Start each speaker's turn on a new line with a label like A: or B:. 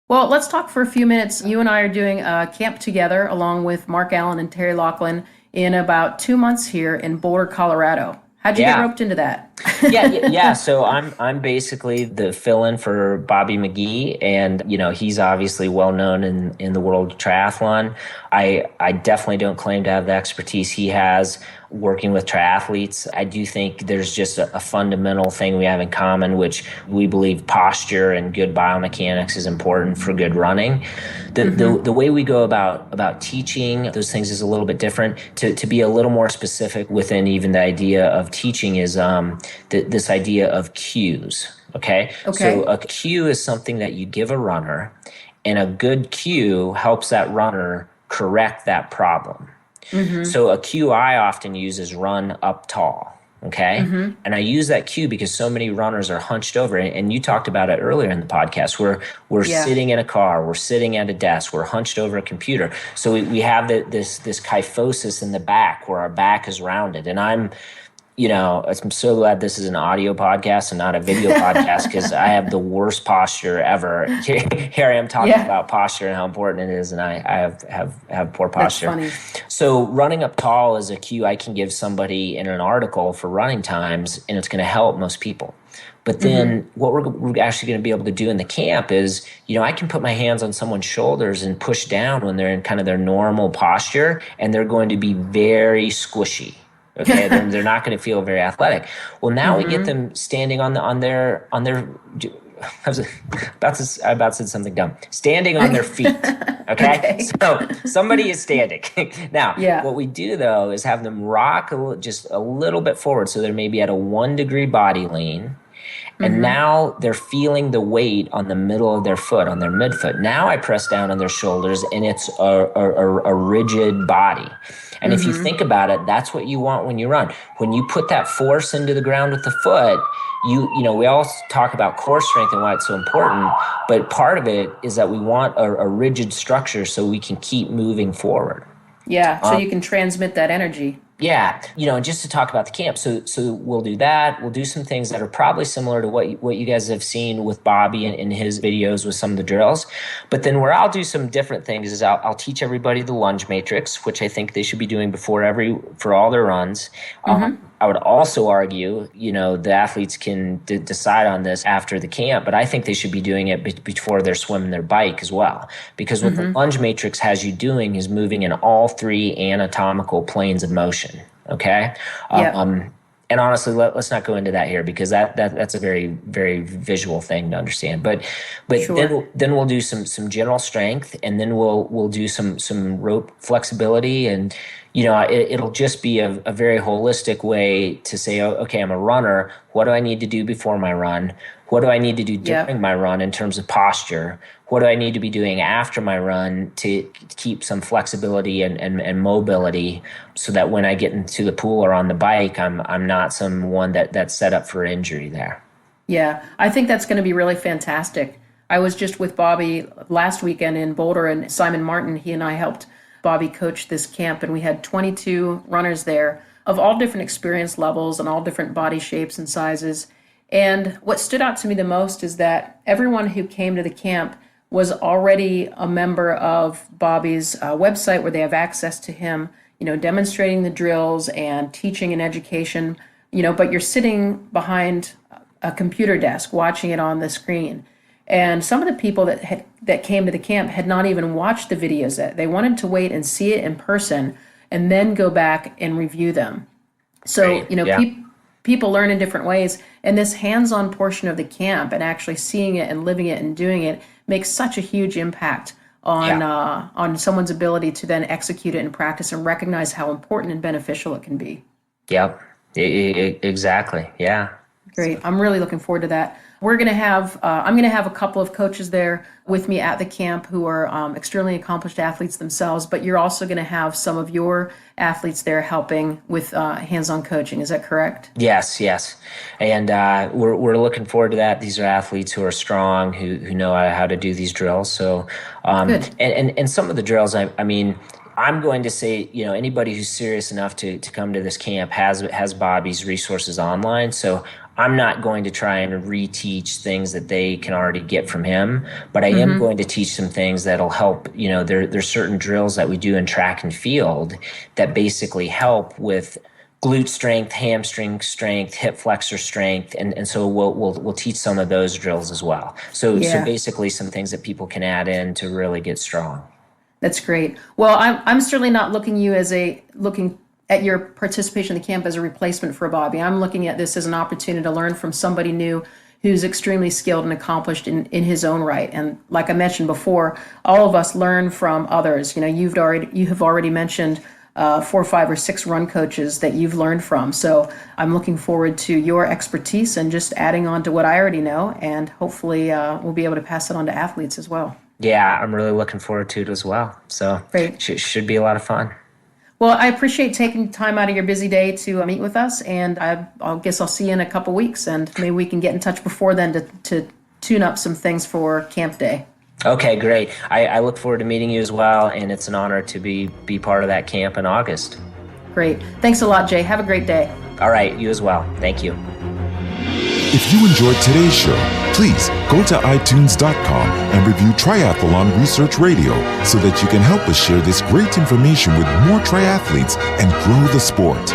A: Well, let's talk for a few minutes. You and I are doing a camp together along with Mark Allen and Terry Laughlin in about 2 months here in Boulder, Colorado. How'd you get
B: Yeah.
A: roped into that?
B: Yeah. So I'm basically the fill-in for Bobby McGee, and he's obviously well known in the world of triathlon. I definitely don't claim to have the expertise he has working with triathletes. I do think there's just a fundamental thing we have in common, which we believe posture and good biomechanics is important for good running. The way we go about teaching those things is a little bit different. To be a little more specific within even the idea of teaching is this idea of cues. Okay. So
A: Okay.
B: a cue is something that you give a runner, and a good cue helps that runner correct that problem.
A: Mm-hmm.
B: So a cue I often use is run up tall. Okay.
A: Mm-hmm.
B: And I use that cue because so many runners are hunched over. And you talked about it earlier in the podcast where we're
A: Yeah.
B: sitting in a car, we're sitting at a desk, we're hunched over a computer. So we have this kyphosis in the back where our back is rounded. And I'm so glad this is an audio podcast and not a video podcast because I have the worst posture ever. Here I am talking
A: Yeah.
B: about posture and how important it is, and I have poor
A: That's
B: posture.
A: funny.
B: So running up tall is a cue I can give somebody in an article for running times, and it's going to help most people. But
A: Mm-hmm.
B: then what we're actually going to be able to do in the camp is, I can put my hands on someone's shoulders and push down when they're in kind of their normal posture, and they're going to be very squishy. Okay, they're not going to feel very athletic. Well, now we get
A: Mm-hmm.
B: them standing on their. I was I about to say something dumb. Standing on their feet. Okay,
A: Okay.
B: so somebody is standing. Now,
A: Yeah.
B: what we do though is have them rock just a little bit forward, so they're maybe at a 1 degree body lean. And
A: Mm-hmm.
B: now they're feeling the weight on the middle of their foot, on their midfoot. Now I press down on their shoulders, and it's a rigid body. And if you
A: Mm-hmm.
B: think about it, that's what you want when you run. When you put that force into the ground with the foot, we all talk about core strength and why it's so important, but part of it is that we want a rigid structure so we can keep moving forward.
A: Yeah. So you can transmit that energy.
B: Yeah, and just to talk about the camp, so we'll do that. We'll do some things that are probably similar to what you guys have seen with Bobby in his videos with some of the drills. But then where I'll do some different things is I'll teach everybody the lunge matrix, which I think they should be doing for all their runs.
A: Mm-hmm.
B: I would also argue, the athletes can decide on this after the camp, but I think they should be doing it before they're swimming their bike as well. Because what the
A: Mm-hmm.
B: lunge matrix has you doing is moving in all three anatomical planes of motion. Okay.
A: Yeah.
B: And honestly, let's not go into that here because that's a very, very visual thing to understand. But
A: Sure.
B: then we'll do some general strength, and then we'll do some rope flexibility, and it'll just be a very holistic way to say, oh, okay, I'm a runner. What do I need to do before my run? What do I need to do
A: Yep.
B: during my run in terms of posture? What do I need to be doing after my run to keep some flexibility and mobility so that when I get into the pool or on the bike, I'm not someone that's set up for injury there.
A: Yeah. I think that's going to be really fantastic. I was just with Bobby last weekend in Boulder, and Simon Martin, he and I helped Bobby coach this camp, and we had 22 runners there of all different experience levels and all different body shapes and sizes. And what stood out to me the most is that everyone who came to the camp was already a member of Bobby's website where they have access to him, demonstrating the drills and teaching and education, but you're sitting behind a computer desk watching it on the screen. And some of the people that came to the camp had not even watched the videos yet. They wanted to wait and see it in person and then go back and review them. So,
B: Right. Yeah.
A: people learn in different ways. And this hands-on portion of the camp and actually seeing it and living it and doing it makes such a huge impact on someone's ability to then execute it in practice and recognize how important and beneficial it can be.
B: Yep. Exactly. Yeah.
A: Great. I'm really looking forward to that. I'm going to have a couple of coaches there with me at the camp who are extremely accomplished athletes themselves, but you're also going to have some of your athletes there helping with hands-on coaching. Is that correct?
B: Yes. And we're looking forward to that. These are athletes who are strong, who know how to do these drills. So,
A: Good.
B: and some of the drills, I mean, I'm going to say, anybody who's serious enough to come to this camp has Bobby's resources online. So I'm not going to try and reteach things that they can already get from him, but I am going to teach some things that'll help. There's certain drills that we do in track and field that basically help with glute strength, hamstring strength, hip flexor strength, and so we'll teach some of those drills as well. So basically some things that people can add in to really get strong.
A: That's great. Well, I'm certainly not looking at your participation in the camp as a replacement for Bobby. I'm looking at this as an opportunity to learn from somebody new who's extremely skilled and accomplished in his own right. And like I mentioned before, all of us learn from others. You have already mentioned 4, 5, or 6 run coaches that you've learned from. So I'm looking forward to your expertise and just adding on to what I already know, and hopefully we'll be able to pass it on to athletes as well.
B: Yeah, I'm really looking forward to it as well. So
A: great.
B: Should be a lot of fun.
A: Well, I appreciate taking time out of your busy day to meet with us, and I guess I'll see you in a couple weeks, and maybe we can get in touch before then to tune up some things for camp day.
B: Okay, great. I look forward to meeting you as well, and it's an honor to be part of that camp in August.
A: Great. Thanks a lot, Jay. Have a great day.
B: All right, you as well. Thank you.
C: If you enjoyed today's show, please go to itunes.com and review Triathlon Research Radio so that you can help us share this great information with more triathletes and grow the sport.